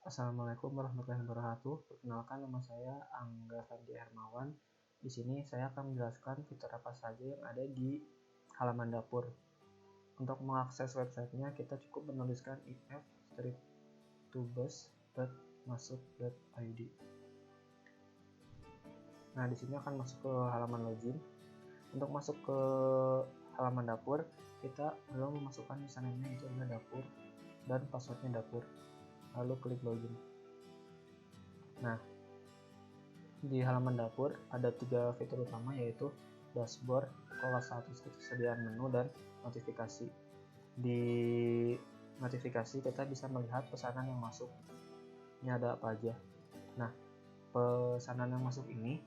Assalamualaikum warahmatullahi wabarakatuh. Perkenalkan, nama saya Angga Fandi Hermawan. Di sini saya akan menjelaskan fitur apa saja yang ada di halaman dapur. Untuk mengakses websitenya, kita cukup menuliskan if-tubes.masuk.id. Nah, di sini akan masuk ke halaman login. Untuk masuk ke halaman dapur, kita belum memasukkan username-nya, itu adalah dapur, dan passwordnya dapur. Lalu klik login. Nah, di halaman dapur ada 3 fitur utama, yaitu dashboard, kelola status ketersediaan menu, dan notifikasi. Di notifikasi kita bisa melihat pesanan yang masuk. Ini ada apa aja. Nah, pesanan yang masuk ini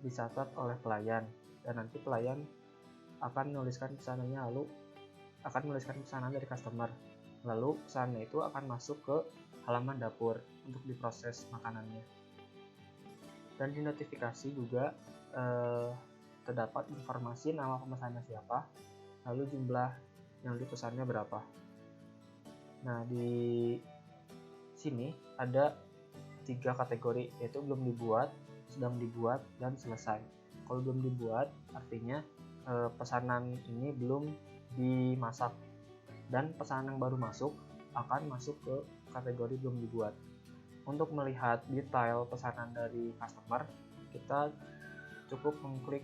dicatat oleh pelayan, dan nanti pelayan akan menuliskan pesanannya, lalu akan menuliskan pesanan dari customer. Lalu pesanannya itu akan masuk ke halaman dapur untuk diproses makanannya. Dan di notifikasi juga terdapat informasi nama pemesannya siapa, lalu jumlah yang dipesannya berapa. Nah, di sini ada 3 kategori, yaitu belum dibuat, sedang dibuat, dan selesai. Kalau belum dibuat artinya pesanan ini belum dimasak, dan pesanan yang baru masuk akan masuk ke kategori belum dibuat. Untuk melihat detail pesanan dari customer, kita cukup mengklik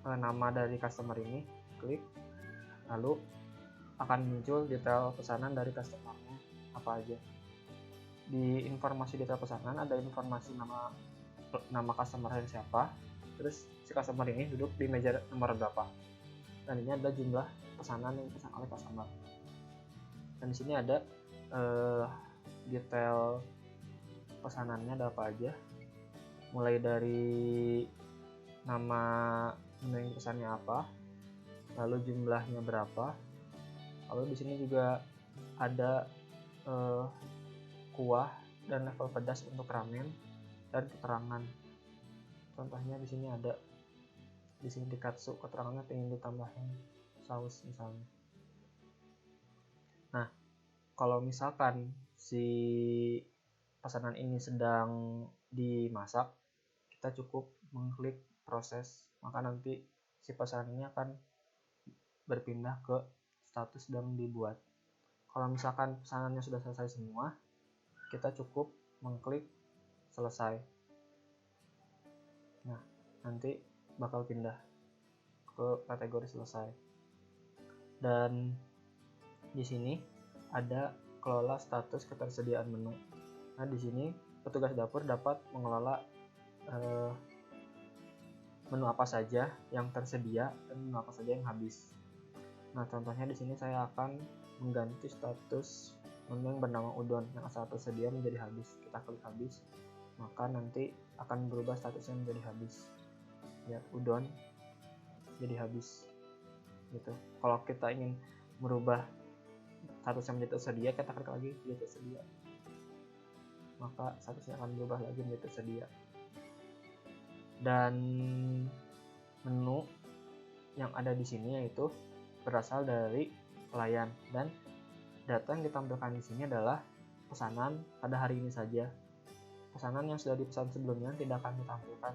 nama dari customer ini, klik, lalu akan muncul detail pesanan dari customernya apa aja. Di informasi detail pesanan ada informasi nama customer yang siapa, terus si customer ini duduk di meja nomor berapa, dan ini ada jumlah pesanan yang dipesan oleh customer. Dan di sini ada detail pesanannya ada apa aja, mulai dari nama menu yang pesannya apa, lalu jumlahnya berapa. Lalu di sini juga ada kuah dan level pedas untuk ramen, dan keterangan. Contohnya di sini ada, di sini di katsu keterangannya pengen ditambahin saus misalnya. Nah, kalau misalkan si pesanan ini sedang dimasak, kita cukup mengklik proses, maka nanti si pesanan ini akan berpindah ke status sedang dibuat. Kalau misalkan pesanannya sudah selesai semua, kita cukup mengklik selesai. Nah, nanti bakal pindah ke kategori selesai. Dan di sini ada kelola status ketersediaan menu. Nah, di sini petugas dapur dapat mengelola menu apa saja yang tersedia dan menu apa saja yang habis. Nah, contohnya di sini saya akan mengganti status menu yang bernama udon yang asal tersedia menjadi habis. Kita klik habis, maka nanti akan berubah statusnya menjadi habis. Ya, udon jadi habis. Gitu. Kalau kita ingin merubah statusnya menjadi tersedia, kita klik lagi jadi tersedia, maka statusnya akan berubah lagi menjadi tersedia. Dan menu yang ada di sini yaitu berasal dari pelayan, dan data yang ditampilkan di sini adalah pesanan pada hari ini saja. Pesanan yang sudah dipesan sebelumnya tidak akan ditampilkan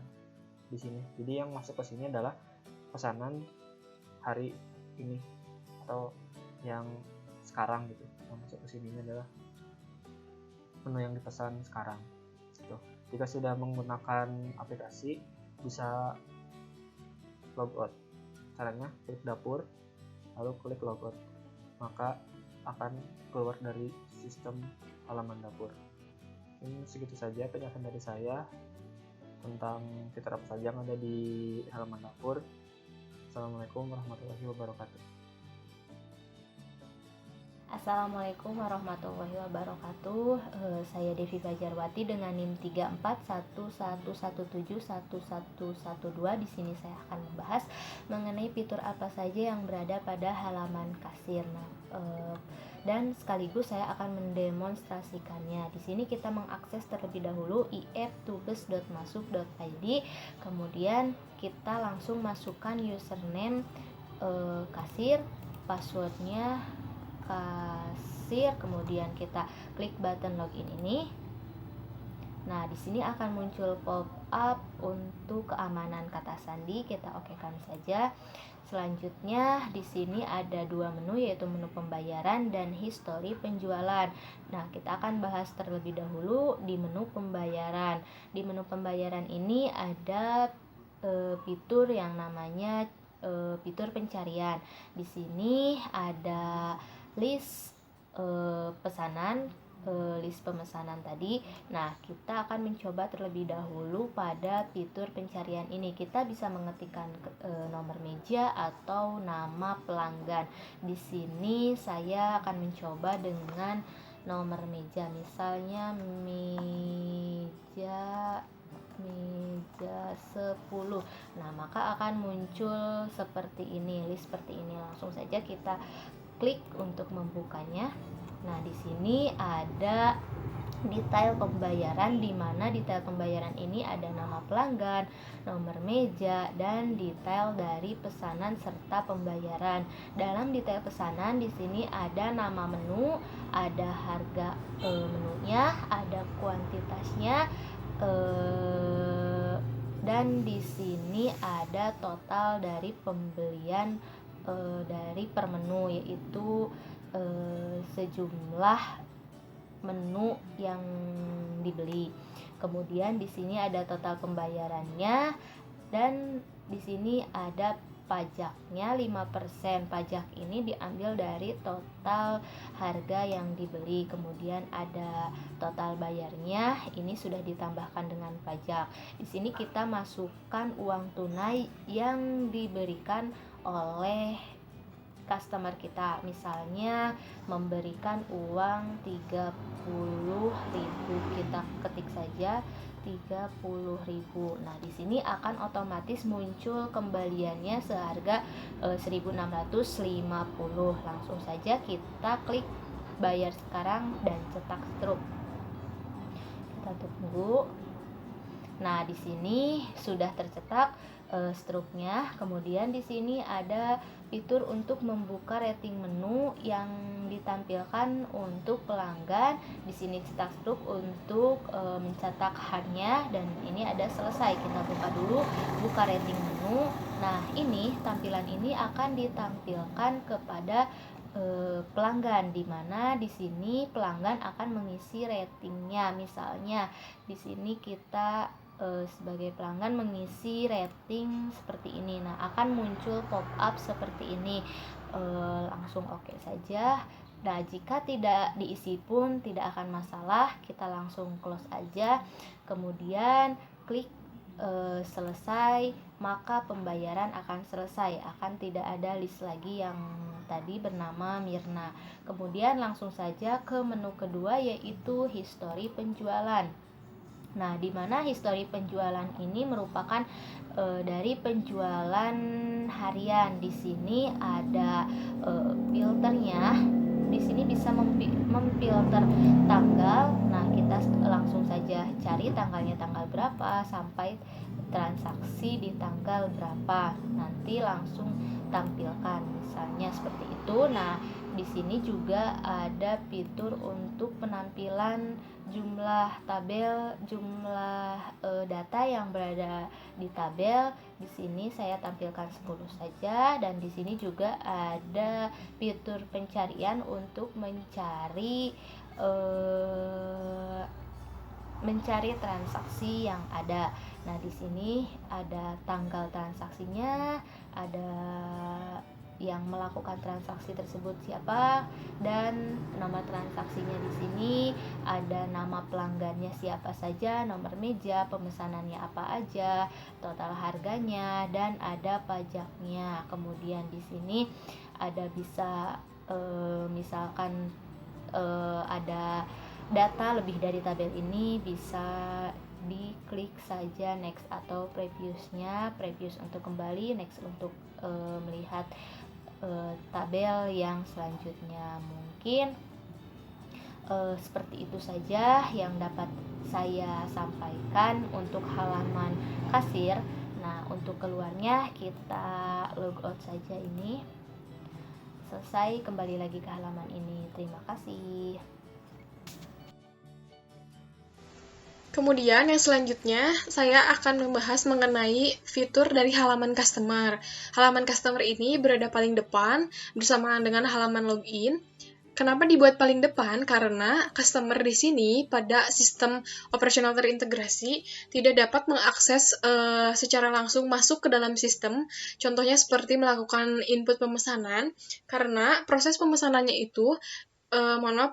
di sini. Jadi yang masuk ke sini adalah pesanan hari ini atau yang sekarang gitu. Yang masuk ke sini adalah menu yang dipesan sekarang. Gitu. Jika sudah menggunakan aplikasi, bisa logout. Caranya klik dapur, lalu klik logout, maka akan keluar dari sistem halaman dapur. Ini segitu saja penjelasan dari saya tentang fitur apa saja yang ada di halaman dapur. Assalamualaikum warahmatullahi wabarakatuh. Assalamualaikum warahmatullahi wabarakatuh. Saya Devi Fajarwati dengan NIM 3411171112. Di sini saya akan membahas mengenai fitur apa saja yang berada pada halaman kasir. Dan sekaligus saya akan mendemonstrasikannya. Di sini kita mengakses terlebih dahulu if-tubes.masuk.id. Kemudian kita langsung masukkan username kasir, passwordnya kasir, kemudian kita klik button login ini. Nah, di sini akan muncul pop-up untuk keamanan kata sandi, kita okekan saja. Selanjutnya di sini ada dua menu, yaitu menu pembayaran dan histori penjualan. Nah, kita akan bahas terlebih dahulu di menu pembayaran. Di menu pembayaran ini ada fitur yang namanya fitur pencarian. Di sini ada list pesanan, list pemesanan tadi. Nah, kita akan mencoba terlebih dahulu pada fitur pencarian ini. Kita bisa mengetikkan nomor meja atau nama pelanggan. Di sini saya akan mencoba dengan nomor meja, misalnya meja 10. Nah, maka akan muncul seperti ini, list seperti ini. Langsung saja kita klik untuk membukanya. Nah, di sini ada detail pembayaran, di mana detail pembayaran ini ada nama pelanggan, nomor meja, dan detail dari pesanan serta pembayaran. Dalam detail pesanan di sini ada nama menu, ada harga menunya, ada kuantitasnya, dan di sini ada total dari pembelian dari per menu, yaitu sejumlah menu yang dibeli. Kemudian di sini ada total pembayarannya, dan di sini ada pajaknya 5%. Pajak ini diambil dari total harga yang dibeli. Kemudian ada total bayarnya, ini sudah ditambahkan dengan pajak. Di sini kita masukkan uang tunai yang diberikan oleh customer kita, misalnya memberikan uang 30.000, kita ketik saja 30.000. Nah, di sini akan otomatis muncul kembaliannya seharga 1.650. Langsung saja kita klik bayar sekarang dan cetak struk. Kita tunggu. Nah, di sini sudah tercetak struknya. Kemudian di sini ada fitur untuk membuka rating menu yang ditampilkan untuk pelanggan. Di sini cetak struk untuk mencetak hanya, dan ini ada selesai. Kita buka dulu, buka rating menu. Nah, ini tampilan ini akan ditampilkan kepada pelanggan, di mana di sini pelanggan akan mengisi ratingnya. Misalnya di sini kita sebagai pelanggan mengisi rating seperti ini. Nah, akan muncul pop up seperti ini. Langsung oke saja. Nah, jika tidak diisi pun tidak akan masalah, kita langsung close aja. Kemudian klik selesai, maka pembayaran akan selesai. Akan tidak ada list lagi yang tadi bernama Mirna. Kemudian langsung saja ke menu kedua, yaitu histori penjualan. Nah, di mana histori penjualan ini merupakan dari penjualan harian. Di sini ada filternya. Di sini bisa memfilter tanggal. Nah, kita langsung saja cari tanggalnya tanggal berapa sampai transaksi di tanggal berapa. Nanti langsung tampilkan, misalnya seperti itu. Nah, di sini juga ada fitur untuk penampilan jumlah tabel, jumlah data yang berada di tabel. Di sini saya tampilkan 10 saja, dan di sini juga ada fitur pencarian untuk mencari transaksi yang ada. Nah, di sini ada tanggal transaksinya, ada yang melakukan transaksi tersebut siapa, dan nama transaksinya. Di sini ada nama pelanggannya siapa saja, nomor meja, pemesanannya apa aja, total harganya, dan ada pajaknya. Kemudian di sini ada bisa misalkan ada data lebih dari tabel ini, bisa diklik saja next atau previous-nya, previous untuk kembali, next untuk melihat tabel yang selanjutnya. Mungkin seperti itu saja yang dapat saya sampaikan untuk halaman kasir. Nah, untuk keluarnya kita logout saja ini. Selesai, kembali lagi ke halaman ini. Terima kasih. Kemudian yang selanjutnya, saya akan membahas mengenai fitur dari halaman customer. Halaman customer ini berada paling depan bersamaan dengan halaman login. Kenapa dibuat paling depan? Karena customer di sini pada sistem operasional terintegrasi tidak dapat mengakses secara langsung masuk ke dalam sistem. Contohnya seperti melakukan input pemesanan, karena proses pemesanannya itu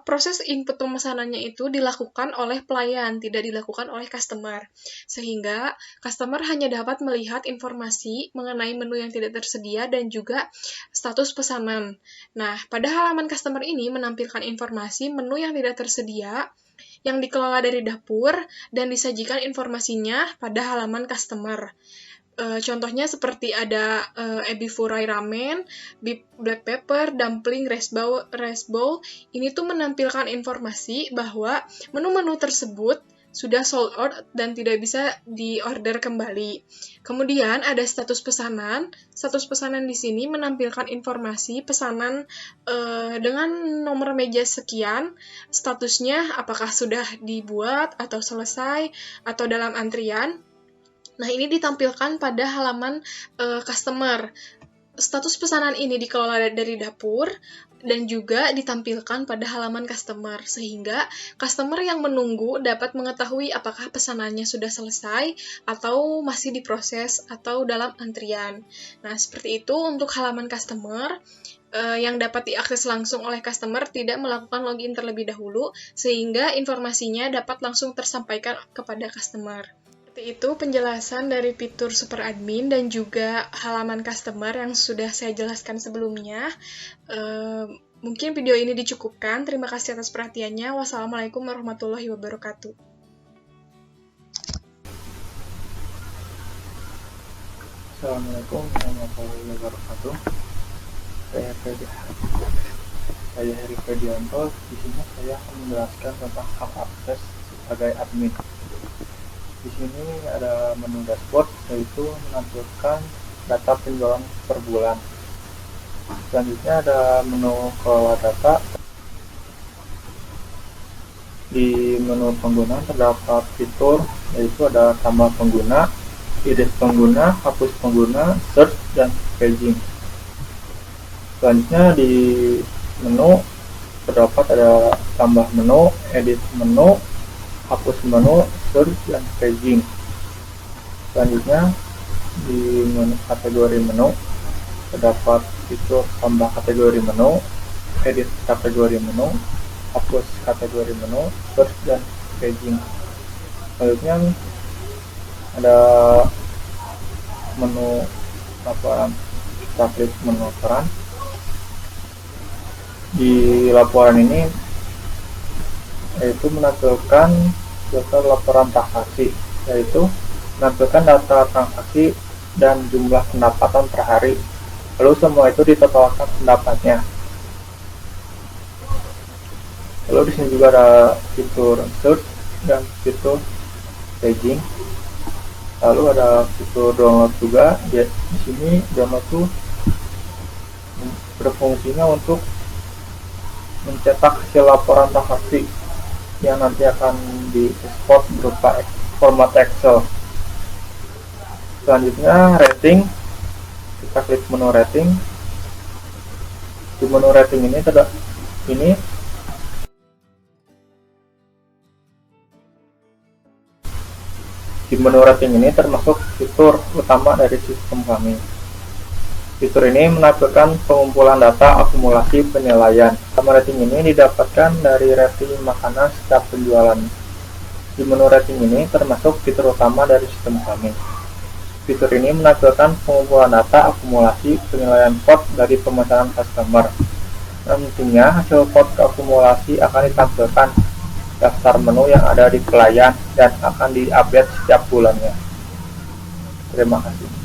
proses input pemesanannya itu dilakukan oleh pelayan, tidak dilakukan oleh customer. Sehingga customer hanya dapat melihat informasi mengenai menu yang tidak tersedia dan juga status pesanan. Nah, pada halaman customer ini menampilkan informasi menu yang tidak tersedia yang dikelola dari dapur dan disajikan informasinya pada halaman customer. Contohnya seperti ada ebi furai ramen, beef black pepper, dumpling, rice bowl. Ini tuh menampilkan informasi bahwa menu-menu tersebut sudah sold out dan tidak bisa diorder kembali. Kemudian ada status pesanan. Status pesanan di sini menampilkan informasi pesanan dengan nomor meja sekian, statusnya apakah sudah dibuat atau selesai atau dalam antrian. Nah, ini ditampilkan pada halaman customer. Status pesanan ini dikelola dari dapur dan juga ditampilkan pada halaman customer, sehingga customer yang menunggu dapat mengetahui apakah pesanannya sudah selesai atau masih diproses atau dalam antrian. Nah, seperti itu untuk halaman customer yang dapat diakses langsung oleh customer tidak melakukan login terlebih dahulu, sehingga informasinya dapat langsung tersampaikan kepada customer. Seperti itu penjelasan dari fitur super admin dan juga halaman customer yang sudah saya jelaskan sebelumnya. Mungkin video ini dicukupkan. Terima kasih atas perhatiannya. Wassalamualaikum warahmatullahi wabarakatuh. Assalamualaikum warahmatullahi wabarakatuh. Saya Heri Fedianto. Di sini saya akan menjelaskan tentang hak akses sebagai admin. Di sini ada menu dashboard, yaitu menampilkan data penjualan per bulan. Selanjutnya ada menu kelola data. Di menu pengguna terdapat fitur, yaitu ada tambah pengguna, edit pengguna, hapus pengguna, search, dan paging. Selanjutnya di menu terdapat ada tambah menu, edit menu, hapus menu, search, dan paging. Selanjutnya di menu kategori menu terdapat fitur tambah kategori menu, edit kategori menu, hapus kategori menu, search, dan paging. Selanjutnya ada menu laporan. Kita klik menu laporan. Di laporan ini yaitu menampilkan data laporan transaksi, yaitu menampilkan data transaksi dan jumlah pendapatan per hari. Lalu semua itu ditotalkan pendapatnya. Lalu di sini juga ada fitur search dan fitur paging. Lalu ada fitur download juga. Di sini download itu berfungsinya untuk mencetak hasil laporan transaksi yang nanti akan di-export berupa format Excel. Selanjutnya rating. Kita klik menu rating. Di menu rating ini di menu rating ini termasuk fitur utama dari sistem kami. Fitur ini menampilkan pengumpulan data akumulasi penilaian. Nama rating ini didapatkan dari rating makanan setiap penjualan. Di menu rating ini termasuk fitur utama dari sistem kami. Fitur ini menampilkan pengumpulan data akumulasi penilaian pot dari pemesanan customer. Nantinya hasil pot akumulasi akan ditampilkan daftar menu yang ada di pelayan dan akan diupdate setiap bulannya. Terima kasih.